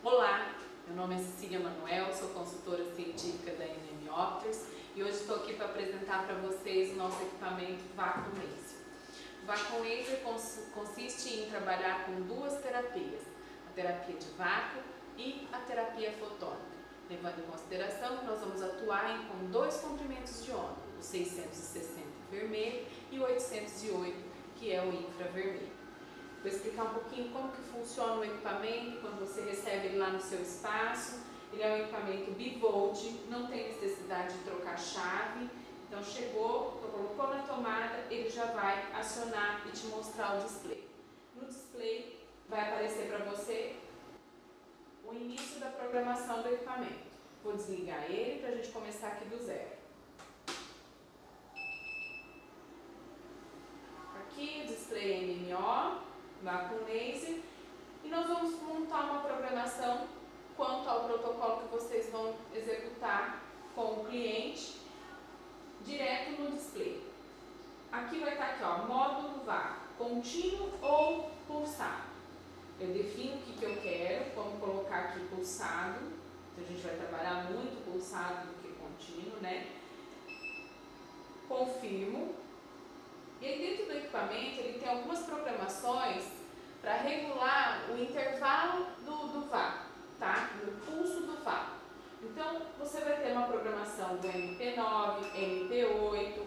Olá, meu nome é Cecília Manuel, sou consultora científica da MM Opters e hoje estou aqui para apresentar para vocês o nosso equipamento Vacuum Laser. O Vacuum Laser consiste em trabalhar com duas terapias, a terapia de vácuo e a terapia fotônica, levando em consideração que nós vamos atuar com dois comprimentos de onda, o 660 vermelho e o 808, que é o infravermelho. Vou explicar um pouquinho como que funciona o equipamento quando você recebe ele lá no seu espaço. Ele é um equipamento bivolt, não tem necessidade de trocar chave. Então chegou, colocou na tomada, ele já vai acionar e te mostrar o display. No display vai aparecer para você o início da programação do equipamento. Vou desligar ele para a gente começar aqui do zero. Aqui o display MMO. Vacuum Laser, e nós vamos montar uma programação quanto ao protocolo que vocês vão executar com o cliente direto no display. Aqui vai estar aqui, ó, módulo vácuo, contínuo ou pulsado. Eu defino o que eu quero, vamos colocar aqui pulsado, então a gente vai trabalhar muito pulsado do que contínuo, né? Confirmo. E aí dentro do equipamento ele tem algumas programações para regular o intervalo do vácuo, tá? Do pulso do vácuo. Então você vai ter uma programação do MP9, MP8,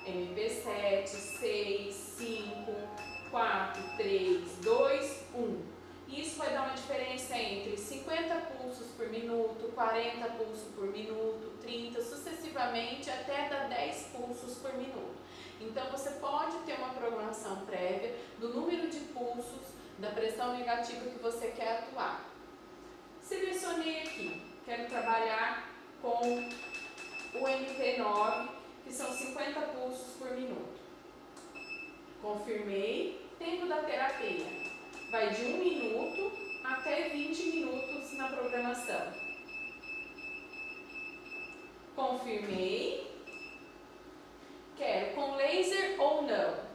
MP7, 6, 5, 4, 3, 2, 1. E isso vai dar uma diferença entre 50 pulsos por minuto, 40 pulsos por minuto, 30, sucessivamente até dar 10 pulsos por minuto. Então você pode ter uma programação prévia do número de pulsos, da pressão negativa que você quer atuar. Selecionei aqui, quero trabalhar com o MP9, que são 50 pulsos por minuto. Confirmei, tempo da terapia vai de 1 minuto até 20 minutos na programação. Confirmei. Quero com laser ou não?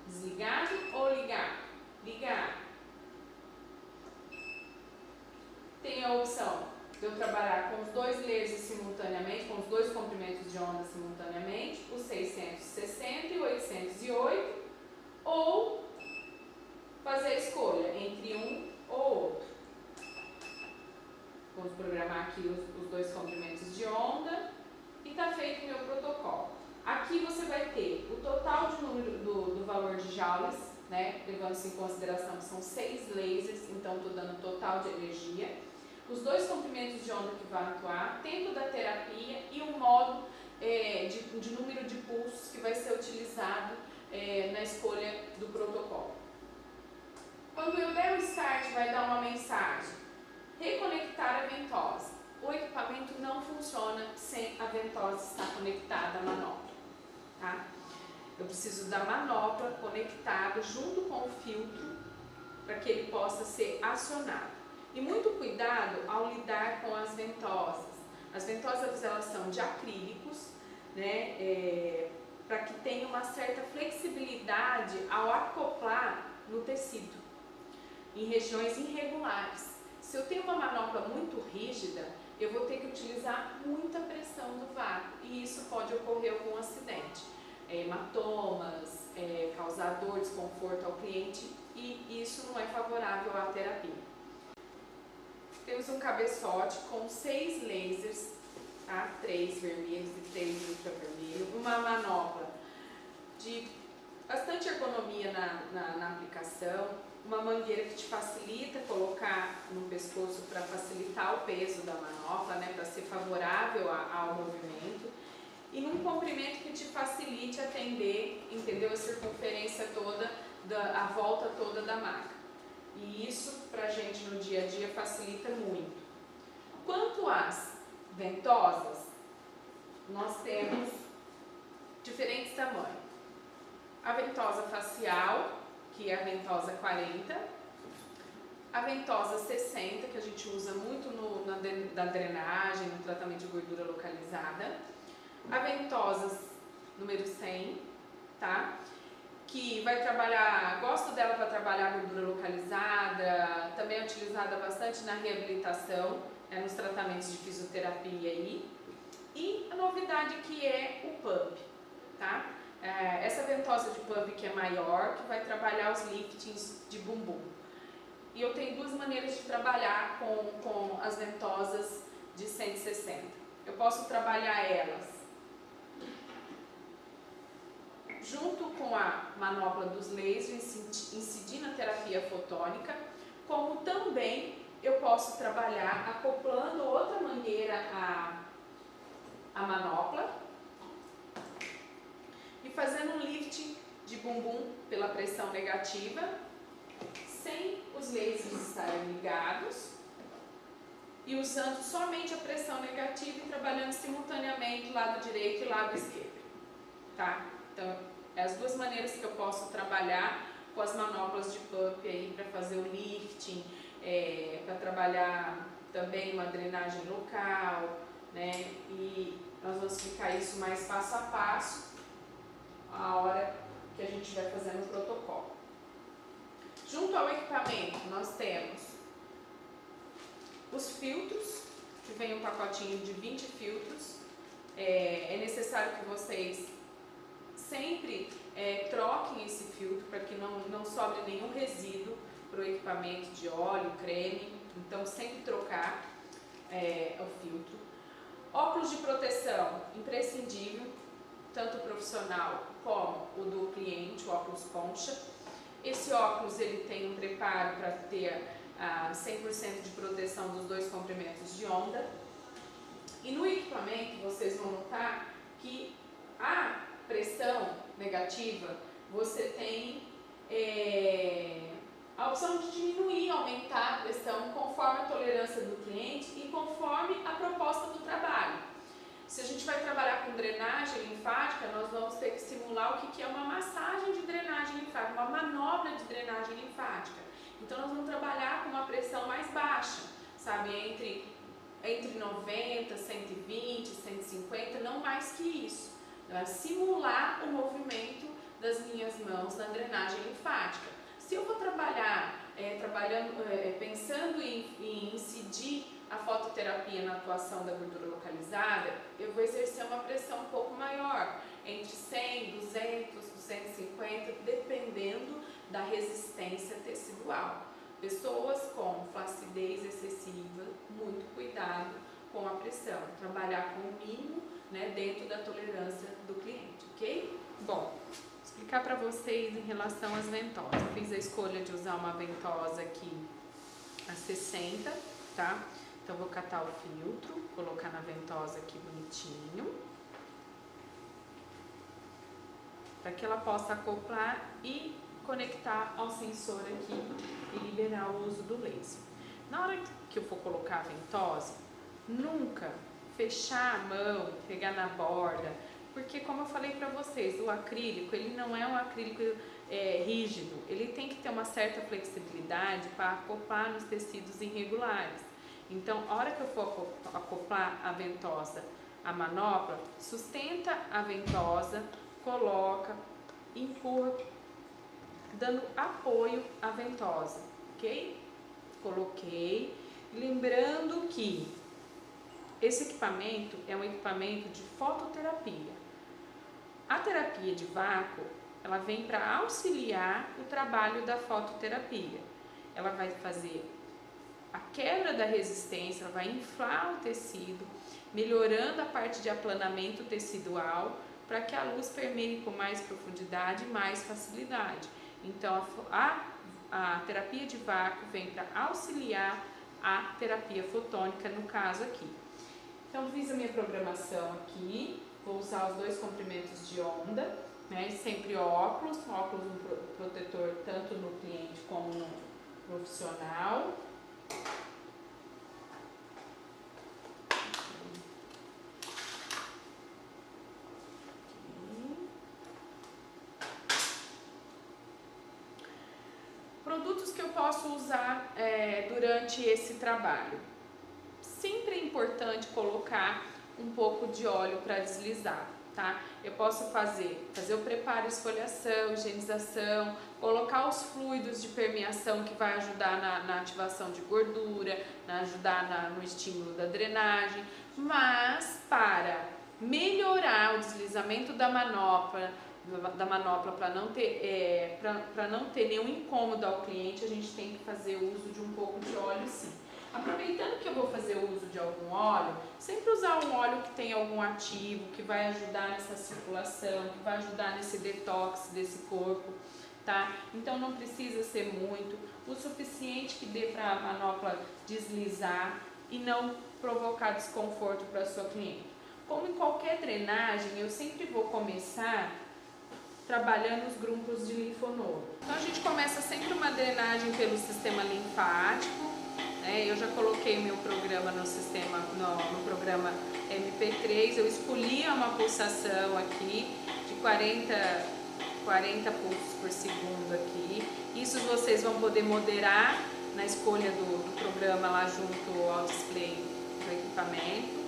Desligado ou ligado? Ligado. Tem a opção de eu trabalhar com os dois lasers simultaneamente, com os dois comprimentos de onda simultaneamente, o 660 e o 808, ou fazer a escolha entre um ou outro. Vamos programar aqui os dois comprimentos de onda. E está feito o meu protocolo. Aqui você vai ter o total de número do valor de joules, né? Levando-se em consideração que são 6 lasers, então estou dando o total de energia. Os dois comprimentos de onda que vão atuar, tempo da terapia e o modo de número de pulsos que vai ser utilizado na escolha do protocolo. Quando eu der o start, vai dar uma mensagem: reconectar a ventosa. O equipamento não funciona sem a ventosa estar conectada à manopla, tá? Eu preciso da manopla conectada junto com o filtro para que ele possa ser acionado. E muito cuidado ao lidar com as ventosas. As ventosas, elas são de acrílicos, né? Para que tenha uma certa flexibilidade ao acoplar no tecido, em regiões irregulares. Se eu tenho uma manopla muito rígida, eu vou ter que utilizar muita pressão do vácuo e isso pode ocorrer algum acidente, hematomas, causar dor, desconforto ao cliente, e isso não é favorável à terapia. Temos um cabeçote com 6 lasers, tá? 3 vermelhos e 3 infravermelhos, uma manopla de bastante ergonomia na aplicação, uma mangueira que te facilita colocar no pescoço para facilitar o peso da manopla, né, para ser favorável ao movimento, e num comprimento que te facilite atender, entendeu, a circunferência toda, a volta toda da maca. E isso para a gente no dia a dia facilita muito. Quanto às ventosas, nós temos diferentes tamanhos. A ventosa facial, que é a ventosa 40, a ventosa 60, que a gente usa muito na drenagem, no tratamento de gordura localizada, a ventosa número 100, tá? que vai trabalhar, gosto dela para trabalhar gordura localizada, também é utilizada bastante na reabilitação, nos tratamentos de fisioterapia aí. E a novidade que é o pump, tá? Essa ventosa de pump que é maior, que vai trabalhar os liftings de bumbum. E eu tenho duas maneiras de trabalhar com as ventosas de 160. Eu posso trabalhar elas junto com a manopla dos lasers, incidindo a terapia fotônica, como também eu posso trabalhar acoplando outra maneira a manopla e fazendo um lifting de bumbum pela pressão negativa, sem os lasers estarem ligados, e usando somente a pressão negativa e trabalhando simultaneamente lado direito e lado esquerdo, tá? Então, é as duas maneiras que eu posso trabalhar com as manoplas de pump aí para fazer o lifting, para trabalhar também uma drenagem local, né? E nós vamos explicar isso mais passo a passo a hora que a gente vai fazer no protocolo. Junto ao equipamento, nós temos os filtros, que vem um pacotinho de 20 filtros. É necessário que vocês sempre troquem esse filtro para que não sobre nenhum resíduo para o equipamento de óleo, creme. Então, sempre trocar o filtro. Óculos de proteção, imprescindível, tanto o profissional como o do cliente, o óculos concha. Esse óculos ele tem um preparo para ter 100% de proteção dos dois comprimentos de onda. E no equipamento vocês vão notar que a pressão negativa, você tem a opção de diminuir, aumentar a pressão conforme a tolerância do cliente e conforme a proposta do trabalho. Se a gente vai trabalhar com drenagem linfática, nós vamos ter que simular o que é uma massagem de drenagem linfática, uma manobra de drenagem linfática. Então nós vamos trabalhar com uma pressão mais baixa, sabe, entre 90, 120, 150, não mais que isso. Então, é simular o movimento das minhas mãos na drenagem linfática. Se eu vou trabalhar pensando em incidir a fototerapia na atuação da gordura localizada, eu vou exercer uma pressão um pouco maior, entre 100, 200, 250, dependendo da resistência tecidual. Pessoas com flacidez excessiva, muito cuidado com a pressão, trabalhar com o mínimo, né, dentro da tolerância do cliente, ok? Bom, explicar para vocês em relação às ventosas. Eu fiz a escolha de usar uma ventosa aqui a 60, tá? Então, vou catar o filtro, colocar na ventosa aqui bonitinho, para que ela possa acoplar e conectar ao sensor aqui e liberar o uso do laser. Na hora que eu for colocar a ventosa, nunca fechar a mão, pegar na borda, porque como eu falei para vocês, o acrílico, ele não é um acrílico rígido, ele tem que ter uma certa flexibilidade para acoplar nos tecidos irregulares. Então, a hora que eu for acoplar a ventosa, a manopla, sustenta a ventosa, coloca, empurra, dando apoio à ventosa, ok? Coloquei, lembrando que esse equipamento é um equipamento de fototerapia. A terapia de vácuo, ela vem para auxiliar o trabalho da fototerapia. Ela vai fazer a quebra da resistência, ela vai inflar o tecido, melhorando a parte de aplanamento tecidual, para que a luz permeie com mais profundidade e mais facilidade. Então, a terapia de vácuo vem para auxiliar a terapia fotônica, no caso aqui. Então, fiz a minha programação aqui, vou usar os dois comprimentos de onda, né? Sempre óculos um protetor tanto no cliente como no profissional. Produtos que eu posso usar durante esse trabalho. Sempre é importante colocar um pouco de óleo para deslizar, tá? Eu posso fazer o preparo, esfoliação, higienização, colocar os fluidos de permeação que vai ajudar na ativação de gordura, ajudar no estímulo da drenagem, mas para melhorar o deslizamento da manopla para não ter nenhum incômodo ao cliente, a gente tem que fazer uso de um pouco de óleo, sim. Aproveitando que eu vou fazer uso de algum óleo, sempre usar um óleo que tem algum ativo, que vai ajudar nessa circulação, que vai ajudar nesse detox desse corpo, tá? Então não precisa ser muito, o suficiente que dê para a manopla deslizar e não provocar desconforto para a sua cliente. Como em qualquer drenagem, eu sempre vou começar trabalhando os grupos de linfonodo. Então a gente começa sempre uma drenagem pelo sistema linfático. Eu já coloquei meu programa no programa MP3, eu escolhi uma pulsação aqui de 40 pulsos por segundo aqui. Isso vocês vão poder moderar na escolha do programa lá junto ao display do equipamento.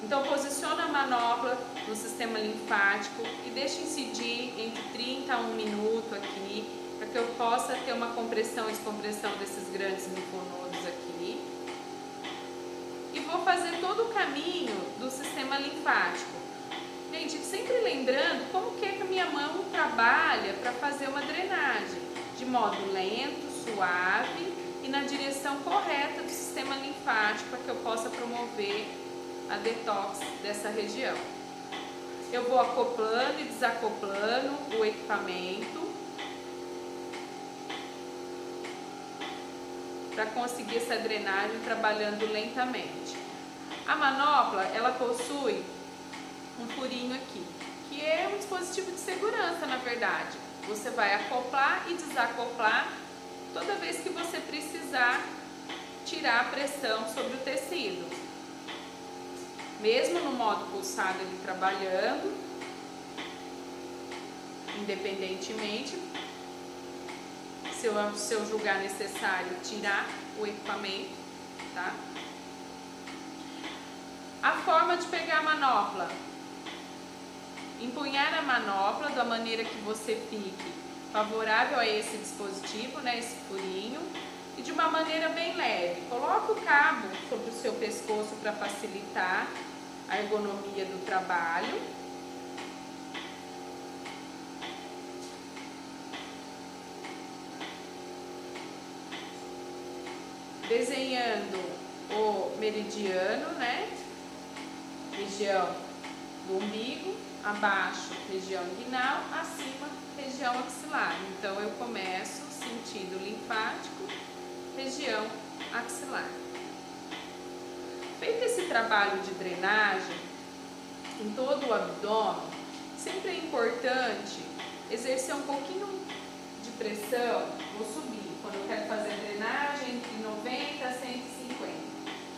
Então posiciona a manopla no sistema linfático e deixa incidir entre 30 a 1 minuto aqui, para que eu possa ter uma compressão e descompressão desses grandes linfonodos aqui. E vou fazer todo o caminho do sistema linfático. Gente, sempre lembrando como que é que a minha mão trabalha para fazer uma drenagem. De modo lento, suave e na direção correta do sistema linfático, para que eu possa promover a detox dessa região. Eu vou acoplando e desacoplando o equipamento para conseguir essa drenagem trabalhando lentamente. A manopla, ela possui um furinho aqui, que é um dispositivo de segurança, na verdade. Você vai acoplar e desacoplar toda vez que você precisar tirar a pressão sobre o tecido. Mesmo no modo pulsado ele trabalhando, independentemente, se eu julgar necessário tirar o equipamento, tá? A forma de pegar a manopla: empunhar a manopla da maneira que você fique favorável a esse dispositivo, esse furinho, e de uma maneira bem leve. Coloca o cabo sobre o seu pescoço para facilitar a ergonomia do trabalho. Desenhando o meridiano, região do umbigo, abaixo região inguinal, acima região axilar. Então eu começo sentido linfático, região axilar. Feito esse trabalho de drenagem em todo o abdômen, sempre é importante exercer um pouquinho de pressão. Vou subir, quando eu quero fazer a drenagem, entre 90 a 150.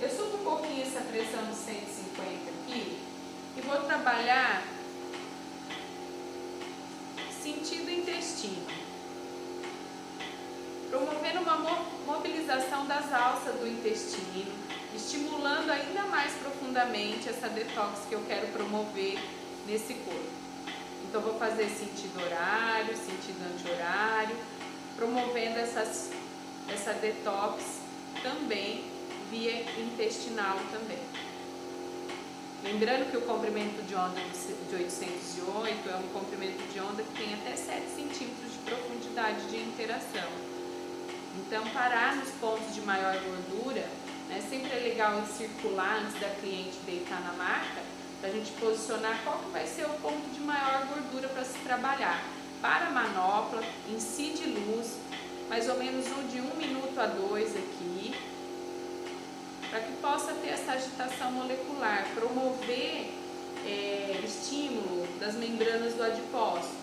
Eu subo um pouquinho essa pressão de 150 aqui e vou trabalhar sentido intestino, promovendo uma mobilização das alças do intestino, estimulando ainda mais profundamente essa detox que eu quero promover nesse corpo. Então vou fazer sentido horário, sentido anti-horário, promovendo essa detox também via intestinal também. Lembrando que o comprimento de onda de 808 é um comprimento de onda que tem até 7 centímetros de profundidade de interação. Então parar nos pontos de maior gordura, sempre é legal em circular antes da cliente deitar na maca, para a gente posicionar qual que vai ser o ponto de maior gordura para se trabalhar. Para a manopla, incide luz, mais ou menos de 1 minuto a 2 aqui, para que possa ter essa agitação molecular, promover estímulo das membranas do adipócito,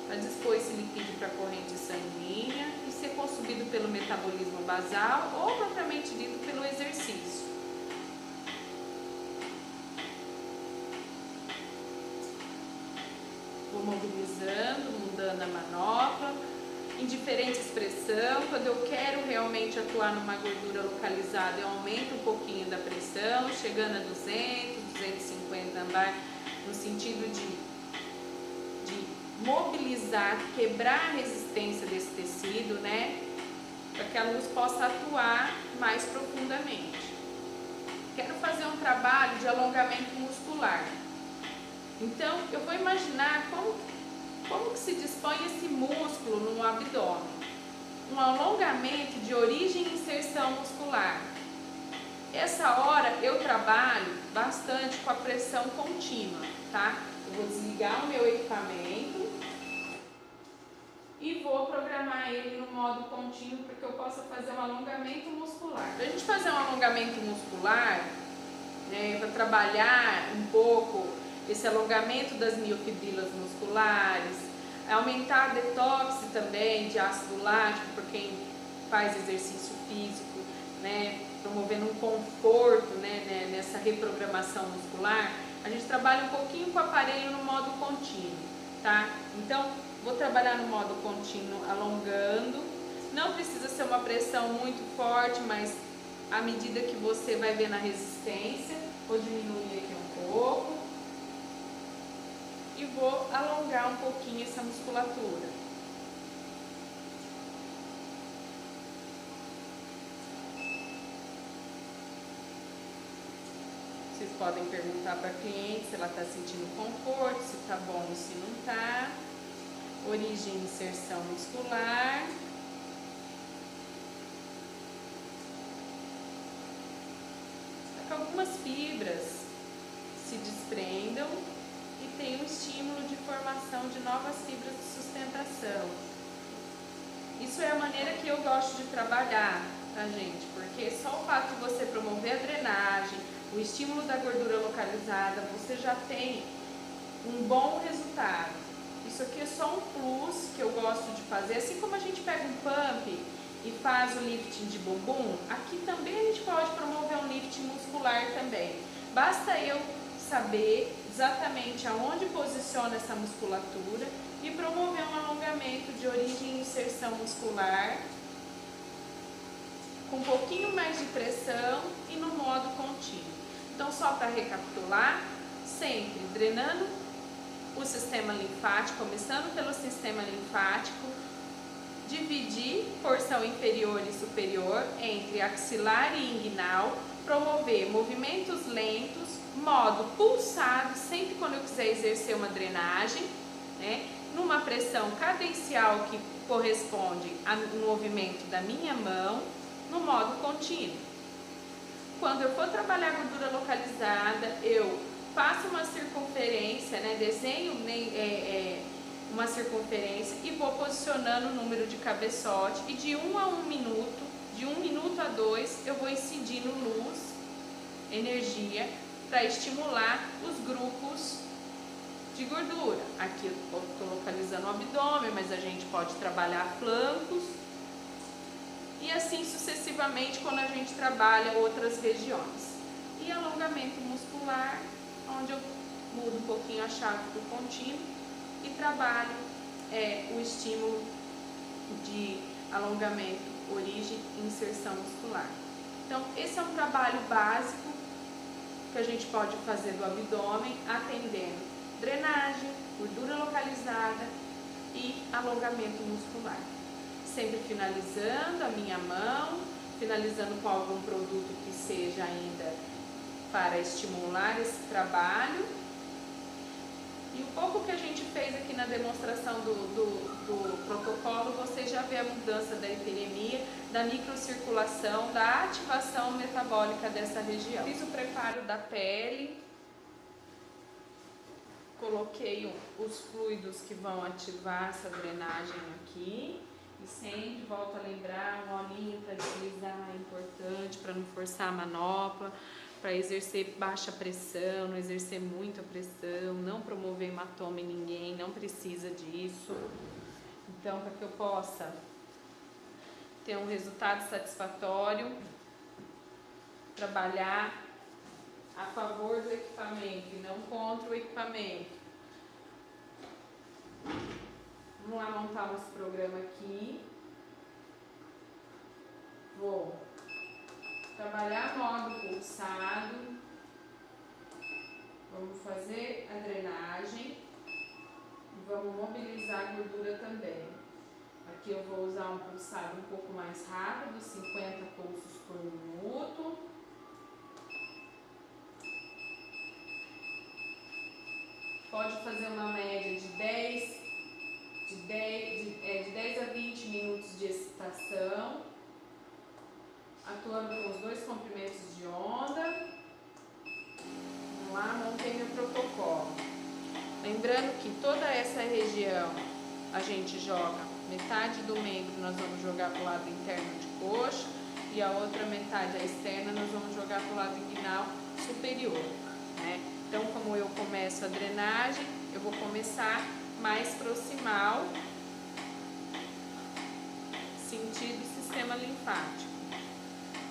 para dispor esse lipídio para a corrente sanguínea e ser consumido pelo metabolismo basal ou propriamente dito pelo exercício. Vou mobilizando, mudando a manopla, em diferente expressão. Quando eu quero realmente atuar numa gordura localizada, eu aumento um pouquinho da pressão, chegando a 200, 250 andar, no sentido de mobilizar, quebrar a resistência desse tecido, né? Para que a luz possa atuar mais profundamente. Quero fazer um trabalho de alongamento muscular. Então, eu vou imaginar como que se dispõe esse músculo no abdômen. Um alongamento de origem e inserção muscular. Essa hora eu trabalho bastante com a pressão contínua, tá? Eu vou desligar o meu equipamento e vou programar ele no modo contínuo para que eu possa fazer um alongamento muscular. Para a gente fazer um alongamento muscular, né, para trabalhar um pouco esse alongamento das miofibrilas musculares, aumentar a detox também de ácido lático por quem faz exercício físico, né, promovendo um conforto, né, nessa reprogramação muscular, a gente trabalha um pouquinho com o aparelho no modo contínuo, tá? Então, vou trabalhar no modo contínuo alongando, não precisa ser uma pressão muito forte, mas à medida que você vai ver na resistência, vou diminuir aqui um pouco e vou alongar um pouquinho essa musculatura. Vocês podem perguntar para a cliente se ela está sentindo conforto, se está bom ou se não está. Origem e inserção muscular. Para que algumas fibras se desprendam e tenham um estímulo de formação de novas fibras de sustentação. Isso é a maneira que eu gosto de trabalhar, tá, gente? Porque só o fato de você promover a drenagem, o estímulo da gordura localizada, você já tem um bom resultado. Isso aqui é só um plus que eu gosto de fazer. Assim como a gente pega um pump e faz o lifting de bumbum, aqui também a gente pode promover um lifting muscular também. Basta eu saber exatamente aonde posiciona essa musculatura e promover um alongamento de origem e inserção muscular com um pouquinho mais de pressão e no modo contínuo. Então, só para recapitular, sempre drenando o sistema linfático, começando pelo sistema linfático, dividir porção inferior e superior entre axilar e inguinal, promover movimentos lentos, modo pulsado, sempre quando eu quiser exercer uma drenagem, né, numa pressão cadencial que corresponde ao movimento da minha mão, no modo contínuo. Quando eu for trabalhar a gordura localizada, eu faço uma circunferência, né, desenho uma circunferência e vou posicionando o número de cabeçote e de 1 a 1 minuto, de 1 minuto a 2, eu vou incidindo luz, energia, para estimular os grupos de gordura. Aqui eu estou localizando o abdômen, mas a gente pode trabalhar flancos e assim sucessivamente quando a gente trabalha outras regiões. E alongamento muscular, onde eu mudo um pouquinho a chave do contínuo e trabalho o estímulo de alongamento, origem e inserção muscular. Então, esse é um trabalho básico que a gente pode fazer do abdômen, atendendo drenagem, gordura localizada e alongamento muscular. Sempre finalizando a minha mão, finalizando com algum produto que seja ainda para estimular esse trabalho. E o pouco que a gente fez aqui na demonstração do protocolo, você já vê a mudança da hiperemia, da microcirculação, da ativação metabólica dessa região. Fiz o preparo da pele, coloquei os fluidos que vão ativar essa drenagem aqui. E sempre volto a lembrar, um olhinho para deslizar é importante, para não forçar a manopla, para exercer baixa pressão, não exercer muita pressão, não promover hematoma em ninguém, não precisa disso. Então, para que eu possa ter um resultado satisfatório, trabalhar a favor do equipamento e não contra o equipamento. Vamos lá montar nosso programa aqui. Vou trabalhar modo pulsado. Vamos fazer a drenagem e vamos mobilizar a gordura também. Aqui eu vou usar um pulsado um pouco mais rápido, 50 pulsos por minuto. Pode fazer uma média de 10 a 20 minutos de excitação, atuando com os 2 comprimentos de onda. Vamos lá, montei meu protocolo. Lembrando que toda essa região a gente joga metade do membro, nós vamos jogar para o lado interno de coxa, e a outra metade, a externa, nós vamos jogar para o lado inguinal superior, né? Então, como eu começo a drenagem, eu vou começar mais proximal, sentido sistema linfático.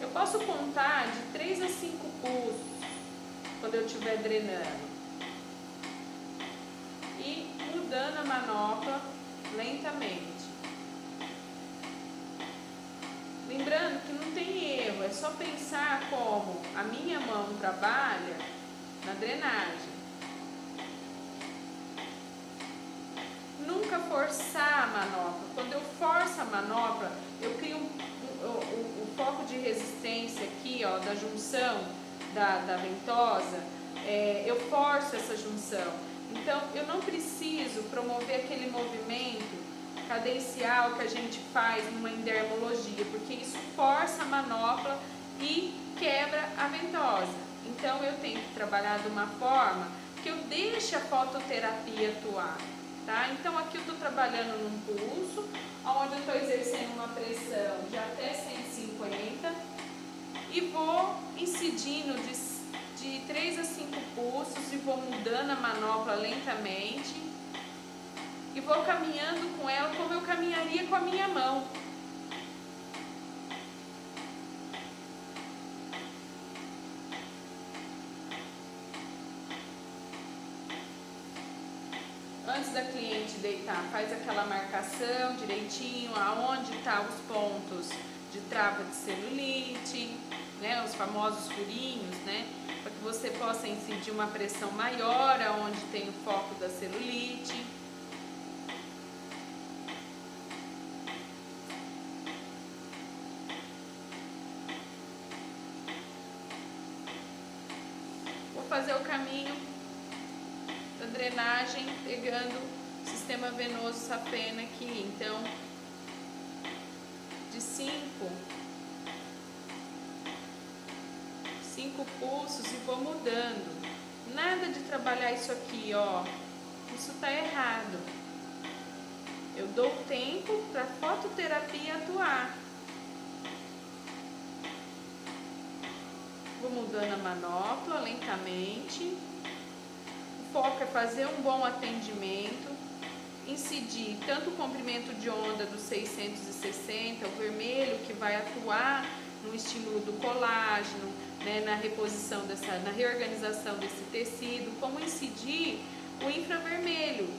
Eu posso contar de 3 a 5 pulsos quando eu estiver drenando. E mudando a manopla lentamente. Lembrando que não tem erro, é só pensar como a minha mão trabalha na drenagem. Nunca forçar a manopla. Quando eu forço a manopla, eu crio o foco de resistência aqui, ó, da junção da ventosa, eu forço essa junção. Então, eu não preciso promover aquele movimento cadencial que a gente faz numa endermologia, porque isso força a manopla e quebra a ventosa. Então, eu tenho que trabalhar de uma forma que eu deixe a fototerapia atuar, tá? Então, aqui eu estou trabalhando num pulso, onde eu estou exercendo uma pressão de até 150 e vou incidindo de 3 a 5 pulsos e vou mudando a manopla lentamente e vou caminhando com ela como eu caminharia com a minha mão. Antes da cliente deitar, faz aquela marcação direitinho, aonde estão os pontos de trava de celulite, né, os famosos furinhos, né, para que você possa incidir uma pressão maior aonde tem o foco da celulite. Vou fazer o caminho da drenagem pegando o sistema venoso safena aqui, então de 5 pulsos e vou mudando. Nada de trabalhar isso aqui, ó, isso tá errado. Eu dou tempo para a fototerapia atuar. Vou mudando a manopla lentamente. O foco é fazer um bom atendimento, incidir tanto o comprimento de onda do 660, o vermelho, que vai atuar no estímulo do colágeno, né, na reposição na reorganização desse tecido, como incidir o infravermelho.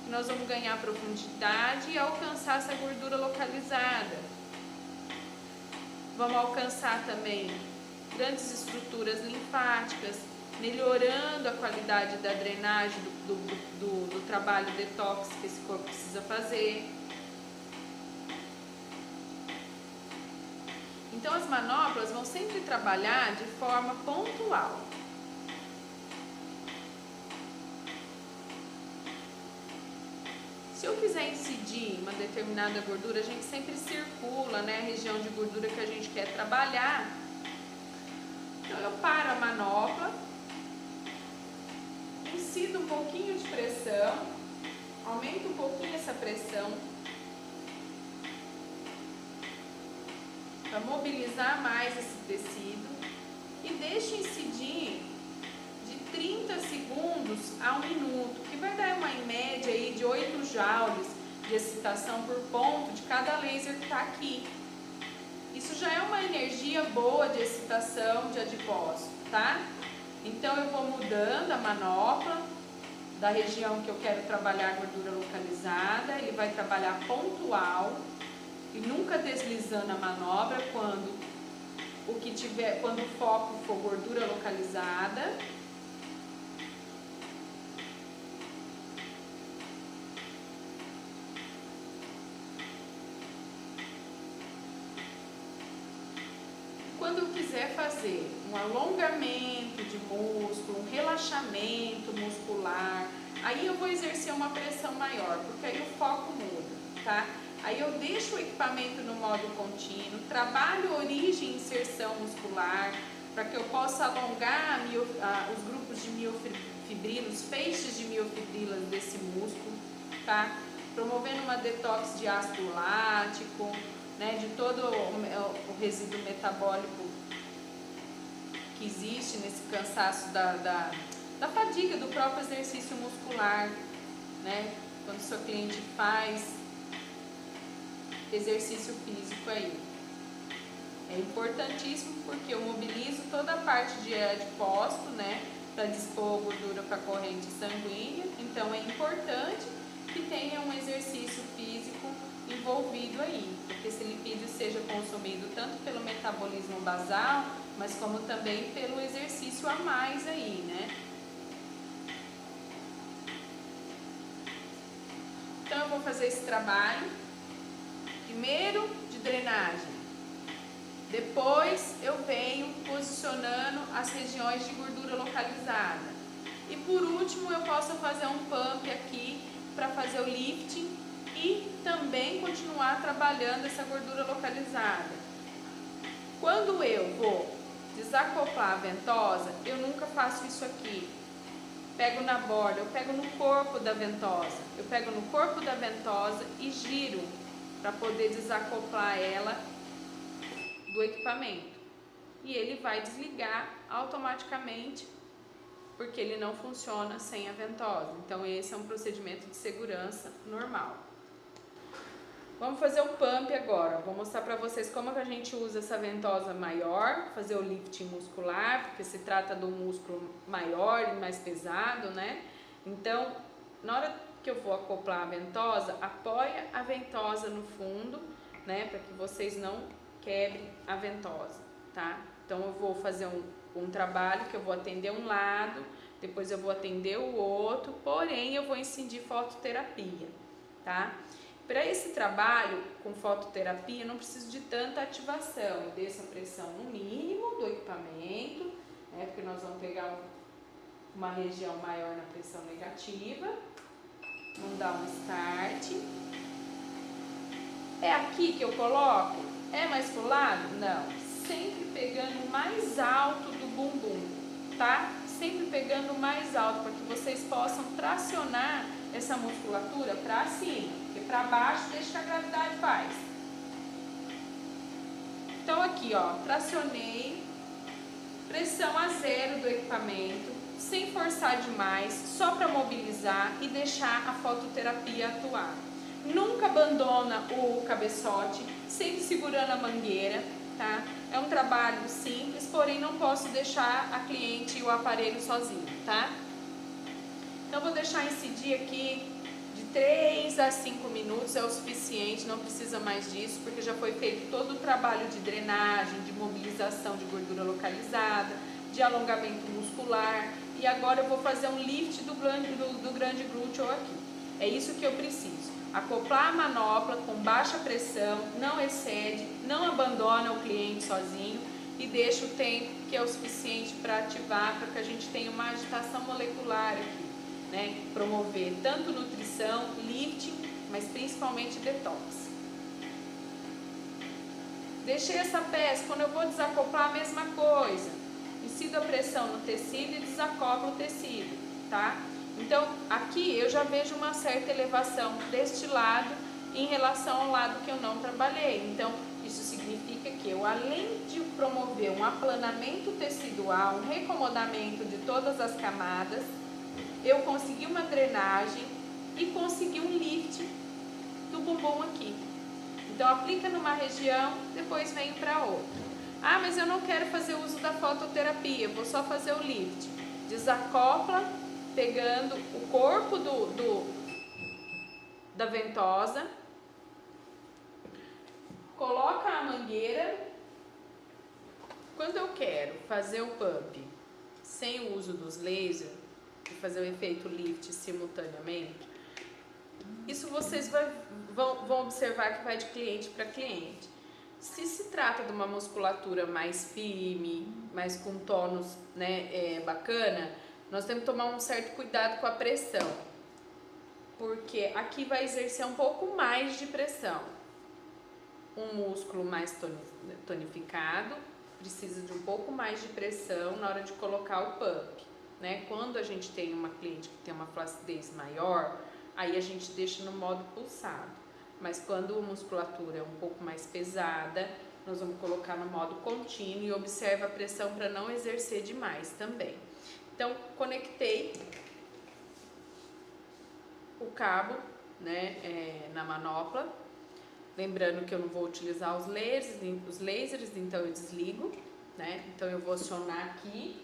Nós vamos ganhar profundidade e alcançar essa gordura localizada. Vamos alcançar também grandes estruturas linfáticas, melhorando a qualidade da drenagem do trabalho detox que esse corpo precisa fazer. Então, as manoplas vão sempre trabalhar de forma pontual. Se eu quiser incidir uma determinada gordura, a gente sempre circula, né, a região de gordura que a gente quer trabalhar. Então, eu paro a manopla, incido um pouquinho de pressão, aumento um pouquinho essa pressão, para mobilizar mais esse tecido, e deixo incidir de 30 segundos a 1 minuto, que vai dar uma em média aí de 8 joules de excitação por ponto de cada laser que está aqui. Isso já é uma energia boa de excitação de adipócito, tá? Então eu vou mudando a manopla da região que eu quero trabalhar a gordura localizada, ele vai trabalhar pontual e nunca deslizando a manobra quando o foco for gordura localizada. quando eu quiser fazer um alongamento de músculo, um relaxamento muscular, aí eu vou exercer uma pressão maior, porque aí o foco muda, tá? Aí eu deixo o equipamento no modo contínuo, trabalho origem e inserção muscular, para que eu possa alongar os grupos de miofibrilas, feixes de miofibrilas desse músculo, tá? Promovendo uma detox de ácido lático, né, de todo o resíduo metabólico que existe nesse cansaço da fadiga do próprio exercício muscular, né? Quando o seu cliente faz exercício físico aí. É importantíssimo porque eu mobilizo toda a parte de adipócito, né, para dispor gordura para a corrente sanguínea. Então é importante que tenha um exercício físico envolvido aí, porque esse lipídio seja consumido tanto pelo metabolismo basal, mas como também pelo exercício a mais aí, né? Então eu vou fazer esse trabalho, primeiro de drenagem, depois eu venho posicionando as regiões de gordura localizada e por último eu posso fazer um pump aqui para fazer o lifting e também continuar trabalhando essa gordura localizada. Quando eu vou desacoplar a ventosa, eu nunca faço isso aqui. Pego na borda, eu pego no corpo da ventosa. Eu pego no corpo da ventosa e giro para poder desacoplar ela do equipamento. E ele vai desligar automaticamente, porque ele não funciona sem a ventosa. Então esse é um procedimento de segurança normal. Vamos fazer o pump agora. Vou mostrar para vocês como que a gente usa essa ventosa maior, fazer o lifting muscular, porque se trata do músculo maior e mais pesado, né? Então, na hora que eu vou acoplar a ventosa, apoia a ventosa no fundo, né? Para que vocês não quebrem a ventosa, tá? Então, eu vou fazer um trabalho que eu vou atender um lado, depois eu vou atender o outro, porém eu vou incidir fototerapia, tá? Para esse trabalho com fototerapia, eu não preciso de tanta ativação. Eu desço a pressão no mínimo do equipamento, né, porque nós vamos pegar uma região maior na pressão negativa. Vamos dar um start. É aqui que eu coloco? É mais pro lado? Não. Sempre pegando mais alto do bumbum, tá? Sempre pegando mais alto, para que vocês possam tracionar essa musculatura para cima. Porque para baixo deixa que a gravidade faz. Então aqui, ó, tracionei, pressão a zero do equipamento, sem forçar demais, só para mobilizar e deixar a fototerapia atuar. Nunca abandona o cabeçote, sempre segurando a mangueira, tá? É um trabalho simples, porém não posso deixar a cliente e o aparelho sozinho, tá? Então vou deixar incidir aqui de 3 a 5 minutos, é o suficiente, não precisa mais disso, porque já foi feito todo o trabalho de drenagem, de mobilização de gordura localizada, de alongamento muscular, e agora eu vou fazer um lift do grande glúteo aqui. É isso que eu preciso. Acoplar a manopla com baixa pressão, não excede, não abandona o cliente sozinho e deixa o tempo que é o suficiente para ativar, para que a gente tenha uma agitação molecular aqui, né? Promover tanto nutrição, lifting, mas principalmente detox. Deixei essa peça, quando eu vou desacoplar a mesma coisa, incido a pressão no tecido e desacoplo o tecido, tá? Então, aqui eu já vejo uma certa elevação deste lado em relação ao lado que eu não trabalhei. Então, isso significa que eu, além de promover um aplanamento tecidual, um recomodamento de todas as camadas, eu consegui uma drenagem e consegui um lift do bumbum aqui. Então, aplica numa região, depois vem para outra. Ah, mas eu não quero fazer uso da fototerapia, vou só fazer o lift. Desacopla, pegando o corpo da ventosa, coloca a mangueira. Quando eu quero fazer o pump sem o uso dos lasers e fazer o efeito lift simultaneamente, isso vocês vão observar que vai de cliente para cliente. Se trata de uma musculatura mais firme, mais com tônus, né, bacana, nós temos que tomar um certo cuidado com a pressão, porque aqui vai exercer um pouco mais de pressão. Um músculo mais tonificado precisa de um pouco mais de pressão na hora de colocar o pump, né? Quando a gente tem uma cliente que tem uma flacidez maior, aí a gente deixa no modo pulsado. Mas quando a musculatura é um pouco mais pesada, nós vamos colocar no modo contínuo e observa a pressão para não exercer demais também. Então, conectei o cabo, né, na manopla. Lembrando que eu não vou utilizar os lasers, então eu desligo, né? Então eu vou acionar aqui.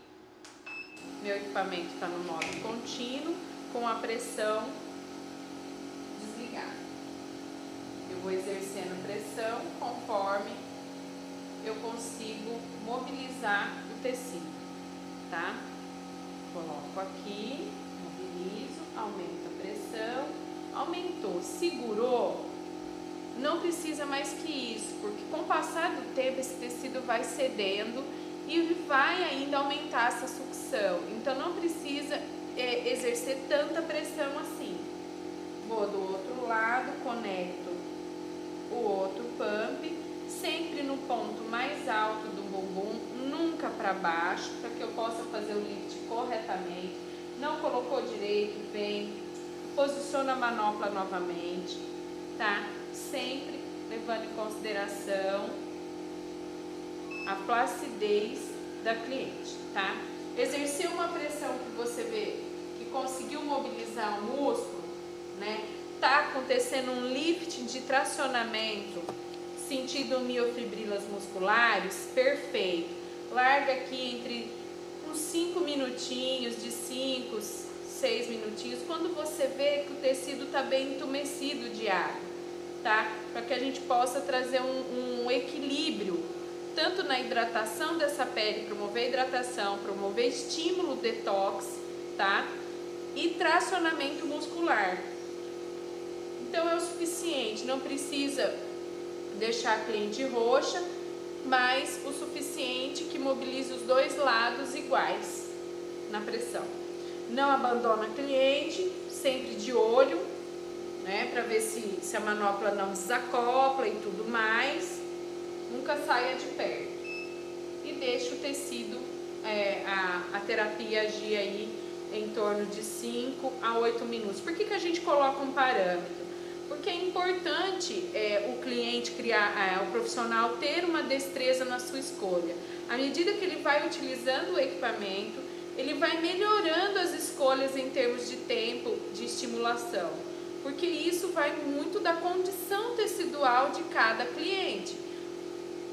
Meu equipamento está no modo contínuo, com a pressão desligada. Eu vou exercendo pressão conforme eu consigo mobilizar o tecido, tá? Coloco aqui, mobilizo, aumento a pressão, aumentou, segurou, não precisa mais que isso, porque com o passar do tempo esse tecido vai cedendo e vai ainda aumentar essa sucção, então não precisa exercer tanta pressão assim. Vou do outro lado, conecto o outro pump, sempre no ponto mais alto do bumbum, nunca para baixo, para que eu possa fazer o lift corretamente. Não colocou direito, vem, posiciona a manopla novamente, tá? Sempre levando em consideração a flacidez da cliente, tá? Exercer uma pressão que você vê que conseguiu mobilizar o músculo, né? Tá acontecendo um lift de tracionamento, sentido miofibrilas musculares, perfeito. Larga aqui entre uns 5 minutinhos, de 5, 6 minutinhos, quando você vê que o tecido está bem entumecido de água, tá? Para que a gente possa trazer um equilíbrio, tanto na hidratação dessa pele, promover hidratação, promover estímulo detox, tá? E tracionamento muscular. Então é o suficiente, não precisa deixar a cliente roxa, mas o suficiente que mobilize os dois lados iguais na pressão. Não abandona a cliente, sempre de olho, né, para ver se a manopla não desacopla e tudo mais. Nunca saia de perto. E deixa o tecido, a terapia agir aí em torno de 5 a 8 minutos. Por que a gente coloca um parâmetro? Porque é importante o cliente o profissional ter uma destreza na sua escolha. À medida que ele vai utilizando o equipamento, ele vai melhorando as escolhas em termos de tempo de estimulação. Porque isso vai muito da condição tecidual de cada cliente.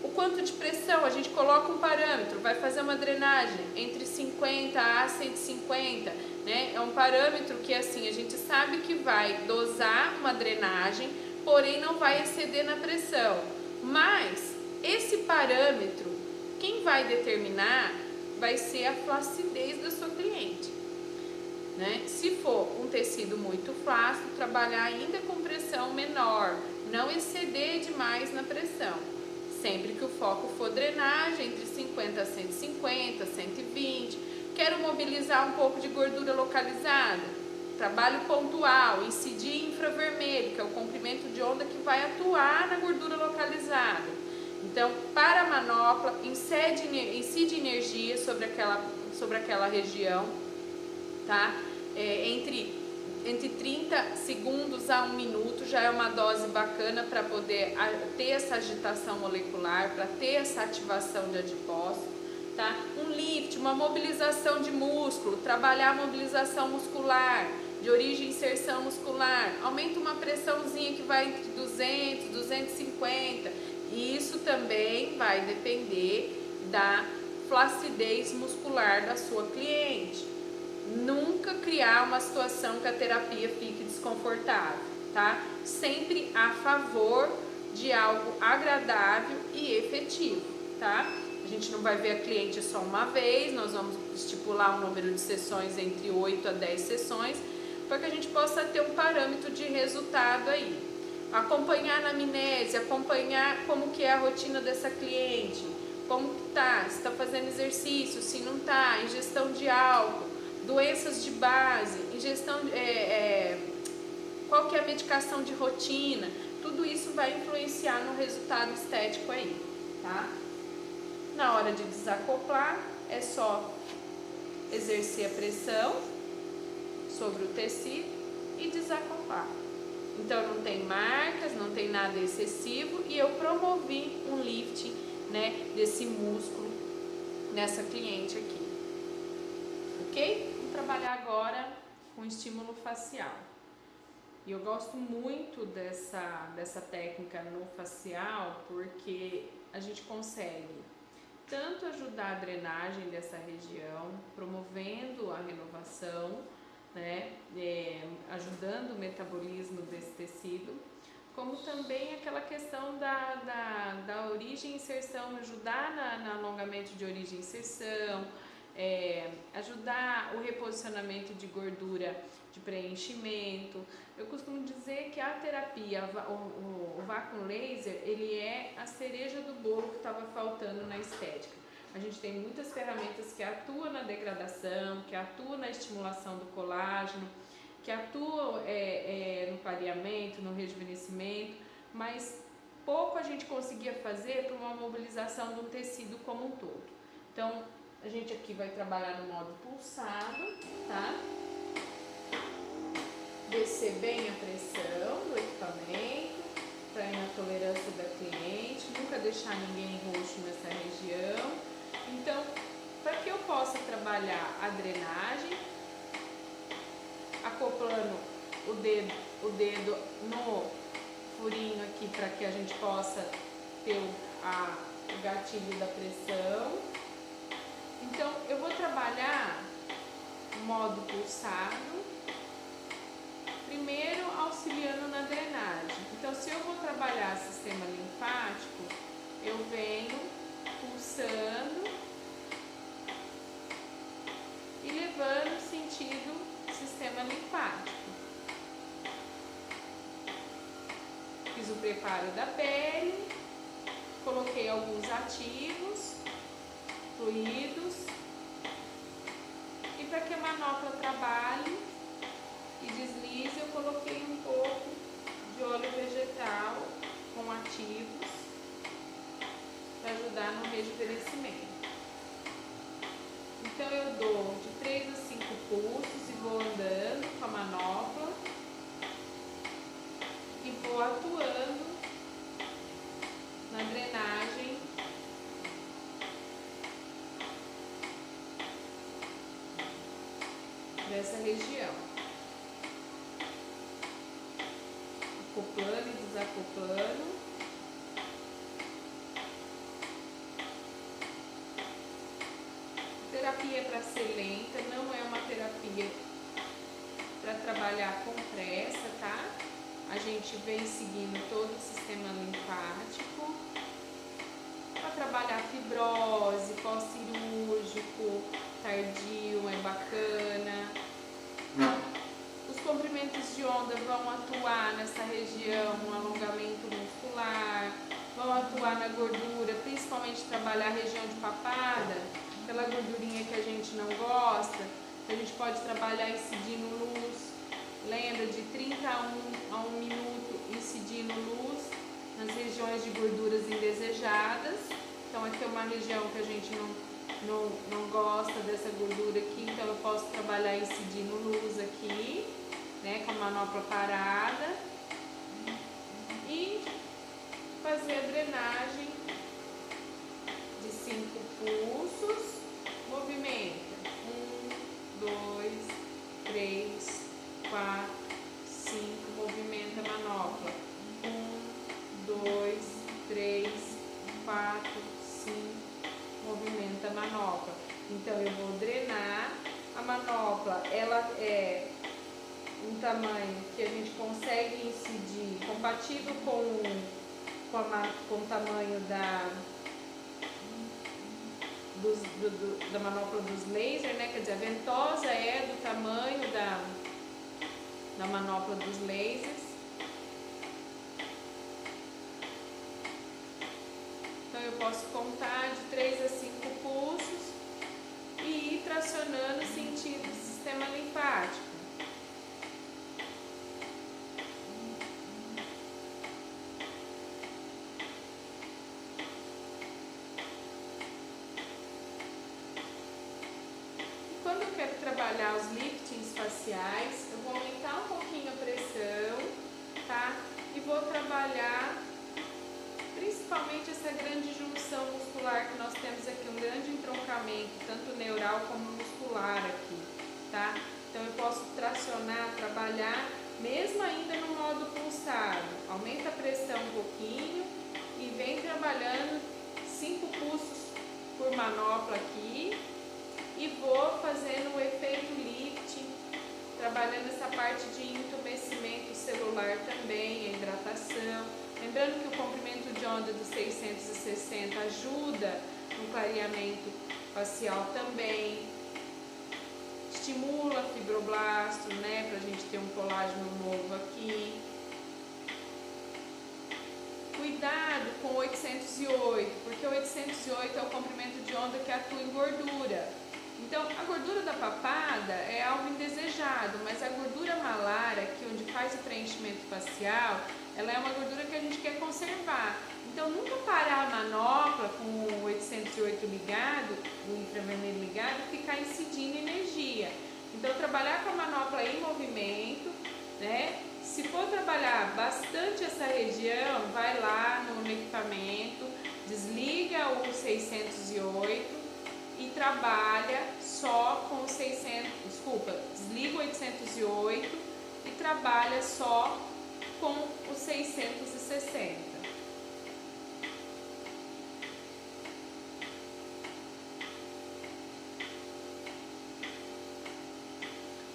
O quanto de pressão, a gente coloca um parâmetro, vai fazer uma drenagem entre 50 a 150, né? É um parâmetro que assim, a gente sabe que vai dosar uma drenagem, porém não vai exceder na pressão. Mas esse parâmetro, quem vai determinar vai ser a flacidez da sua cliente, né? Se for um tecido muito flácido, trabalhar ainda com pressão menor, não exceder demais na pressão. Sempre que o foco for drenagem, entre 50 a 150, 120. Quero mobilizar um pouco de gordura localizada. Trabalho pontual, incidir infravermelho, que é o comprimento de onda que vai atuar na gordura localizada. Então, para a manopla, incide energia sobre aquela região, tá? Entre 30 segundos a 1 minuto já é uma dose bacana para poder ter essa agitação molecular, para ter essa ativação de adipócito, tá? Um lift, uma mobilização de músculo, trabalhar a mobilização muscular, de origem e inserção muscular, aumenta uma pressãozinha que vai entre 200, 250, e isso também vai depender da flacidez muscular da sua cliente. Nunca criar uma situação que a terapia fique desconfortável, tá? Sempre a favor de algo agradável e efetivo, tá? A gente não vai ver a cliente só uma vez, nós vamos estipular um número de sessões entre 8 a 10 sessões, para que a gente possa ter um parâmetro de resultado aí. acompanhar a anamnese, acompanhar como que é a rotina dessa cliente, como que tá, se está fazendo exercício, se não está, ingestão de álcool, doenças de base, ingestão, qual que é a medicação de rotina, tudo isso vai influenciar no resultado estético aí, tá? Na hora de desacoplar, é só exercer a pressão sobre o tecido e desacoplar. Então não tem marcas, não tem nada excessivo e eu promovi um lifting, né, desse músculo nessa cliente aqui, ok? Vamos trabalhar agora com estímulo facial. E eu gosto muito dessa técnica no facial porque a gente consegue tanto ajudar a drenagem dessa região, promovendo a renovação, né, ajudando o metabolismo desse tecido, como também aquela questão da origem e inserção, ajudar no alongamento de origem e inserção, ajudar o reposicionamento de gordura de preenchimento. Eu costumo dizer que a terapia, o vácuo laser, ele é a cereja do bolo que estava faltando na estética. A gente tem muitas ferramentas que atuam na degradação, que atuam na estimulação do colágeno, que atuam no clareamento, no rejuvenescimento, mas pouco a gente conseguia fazer para uma mobilização de um tecido como um todo. Então, a gente aqui vai trabalhar no modo pulsado, tá? Descer bem a pressão do equipamento, para ir na tolerância da cliente, nunca deixar ninguém roxo nessa região. Então, para que eu possa trabalhar a drenagem, acoplando o dedo no furinho aqui para que a gente possa ter o gatilho da pressão. Então, eu vou trabalhar o modo pulsado, primeiro auxiliando na drenagem. Então, se eu vou trabalhar sistema linfático, eu venho pulsando e levando sentido sistema linfático. Fiz o preparo da pele, coloquei alguns ativos, fluidos, e para que a manopla trabalhe e deslize, eu coloquei um pouco de óleo vegetal com ativos para ajudar no rejuvenescimento. Então eu dou de 3 a 5 pulsos e vou andando com a manopla e vou atuando na drenagem dessa região, acoplando e desacoplando. A terapia é para ser lenta, não é uma terapia para trabalhar com pressa, tá? A gente vem seguindo todo o sistema linfático para trabalhar fibrose, pós-cirúrgico, tardio, é bacana. Os comprimentos de onda vão atuar nessa região, no alongamento muscular, vão atuar na gordura, principalmente trabalhar a região de papada, aquela gordurinha que a gente não gosta, a gente pode trabalhar incidindo luz, lembra, de 30 a 1 minuto incidindo luz nas regiões de gorduras indesejadas. Então aqui é uma região que a gente não gosta dessa gordura aqui, então eu posso trabalhar incidindo luz aqui, né, com a manopla parada e fazer a drenagem de 5 pulsos. Movimenta 1, 2, 3, 4, 5, movimenta a manopla 1, 2, 3, 4, 5, movimenta a manopla. Então eu vou drenar. A manopla, ela é um tamanho que a gente consegue incidir, compatível com o tamanho da manopla dos lasers, né? Quer dizer, a ventosa é do tamanho da manopla dos lasers. posso contar de 3 a 5 pulsos e ir tracionando sentindo o sistema linfático. Quando eu quero trabalhar os liftings faciais, eu vou aumentar um pouquinho a pressão, tá? E vou trabalhar principalmente essa grande junção muscular que nós temos aqui, um grande entroncamento, tanto neural como muscular aqui, tá? Então eu posso tracionar, trabalhar, mesmo ainda no modo pulsado. Aumenta a pressão um pouquinho e vem trabalhando 5 pulsos por manopla aqui. E vou fazendo o efeito lifting, trabalhando essa parte de entumecimento celular também, a hidratação. Lembrando que o comprimento de onda do 660 ajuda no clareamento facial também. Estimula fibroblasto, né, pra gente ter um colágeno novo aqui. Cuidado com o 808, porque o 808 é o comprimento de onda que atua em gordura. Então, a gordura da papada é algo indesejado, mas a gordura malar, aqui onde faz o preenchimento facial, ela é uma gordura que a gente quer conservar. Então, nunca parar a manopla com o 808 ligado, o infravermelho ligado, e ficar incidindo energia. Então, trabalhar com a manopla em movimento, né? Se for trabalhar bastante essa região, vai lá no equipamento, desliga o 608 e trabalha só com o 600, desliga o 808 e trabalha só com o 660.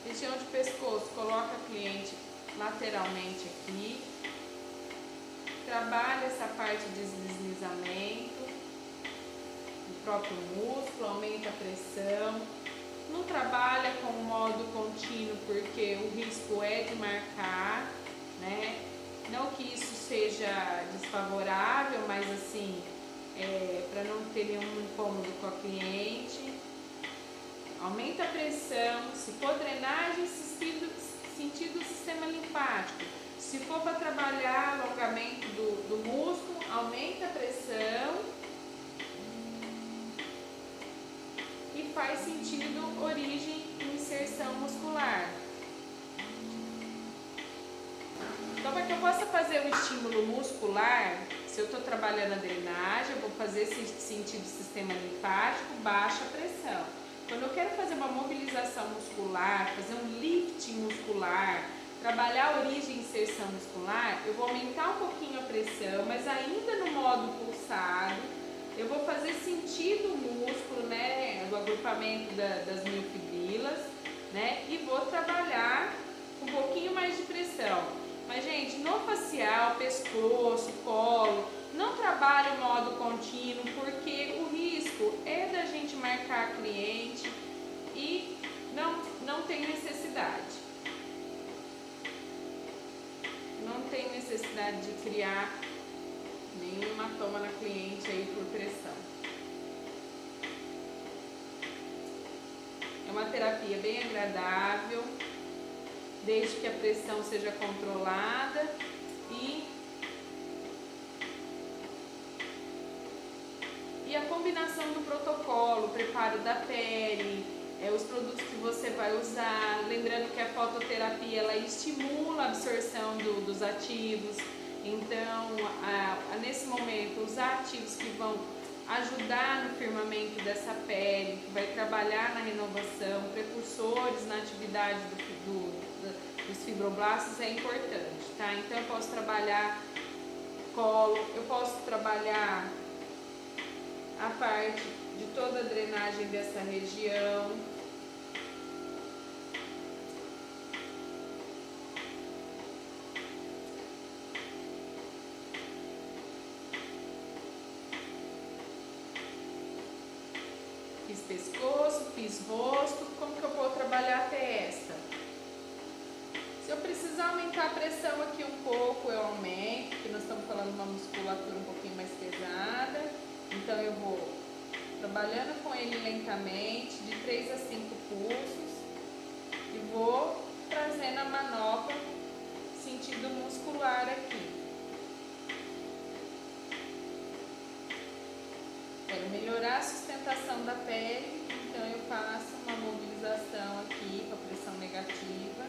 Região de pescoço, coloca a cliente lateralmente aqui, trabalha essa parte de deslizamento do próprio músculo, aumenta a pressão. Não trabalha com o modo contínuo porque o risco é de marcar, né? Não que isso seja desfavorável, mas assim, para não ter nenhum incômodo com a cliente. Aumenta a pressão, se for drenagem, sentido o sistema linfático. Se for para trabalhar alongamento do músculo, aumenta a pressão e faz sentido origem e inserção muscular. Então, para que eu possa fazer o estímulo muscular, se eu estou trabalhando a drenagem, eu vou fazer sentido o sistema linfático, baixa a pressão. Quando eu quero fazer uma mobilização muscular, fazer um lifting muscular, trabalhar a origem e inserção muscular, eu vou aumentar um pouquinho a pressão, mas ainda no modo pulsado, eu vou fazer sentido o músculo, né, do agrupamento das miofibrilas, né, e vou trabalhar com um pouquinho mais de pressão. Mas, gente, no facial, pescoço, colo, não trabalhe o modo contínuo, porque o risco é da gente marcar a cliente e não tem necessidade. Não tem necessidade de criar nenhum hematoma na cliente aí por pressão. É uma terapia bem agradável, desde que a pressão seja controlada e a combinação do protocolo, o preparo da pele, os produtos que você vai usar, lembrando que a fototerapia ela estimula a absorção dos ativos, então nesse momento usar ativos que vão ajudar no firmamento dessa pele, que vai trabalhar na renovação, precursores na atividade dos fibroblastos é importante, tá? Então eu posso trabalhar colo, eu posso trabalhar a parte de toda a drenagem dessa região. Fiz pescoço, fiz rosto, como que eu vou trabalhar a testa? Se eu precisar aumentar a pressão aqui um pouco, eu aumento, porque nós estamos falando de uma musculatura um pouquinho mais pesada. trabalhando com ele lentamente, de 3 a 5 pulsos, e vou trazendo a manopla sentido muscular aqui. Quero melhorar a sustentação da pele, então eu faço uma mobilização aqui com a pressão negativa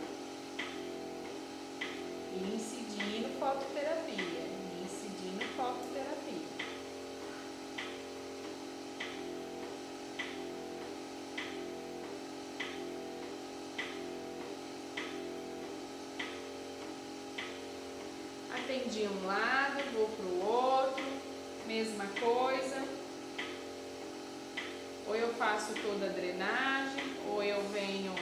e incidindo fototerapia, Atendi um lado, vou para o outro, mesma coisa. Ou eu faço toda a drenagem, ou eu venho,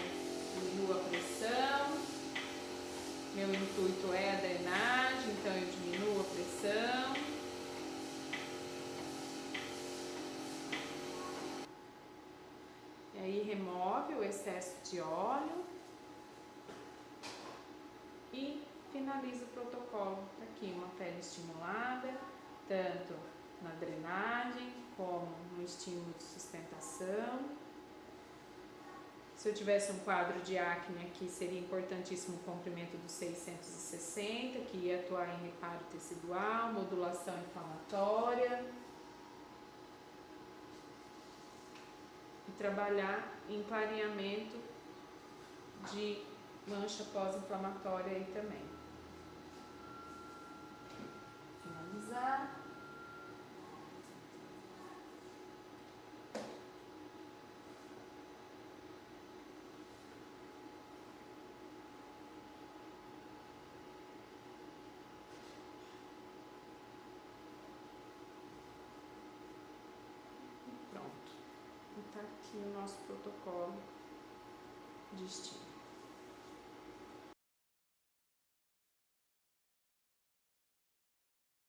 diminuo a pressão. Meu intuito é a drenagem, então eu diminuo a pressão. E aí remove o excesso de óleo e finaliza o protocolo. Aqui uma pele estimulada, tanto na drenagem como no estímulo de sustentação. Se eu tivesse um quadro de acne aqui, seria importantíssimo o comprimento do 660, que ia atuar em reparo tecidual, modulação inflamatória e trabalhar em clareamento de mancha pós-inflamatória aí também. Finalizar. Pronto. E tá aqui o nosso protocolo de estímulo.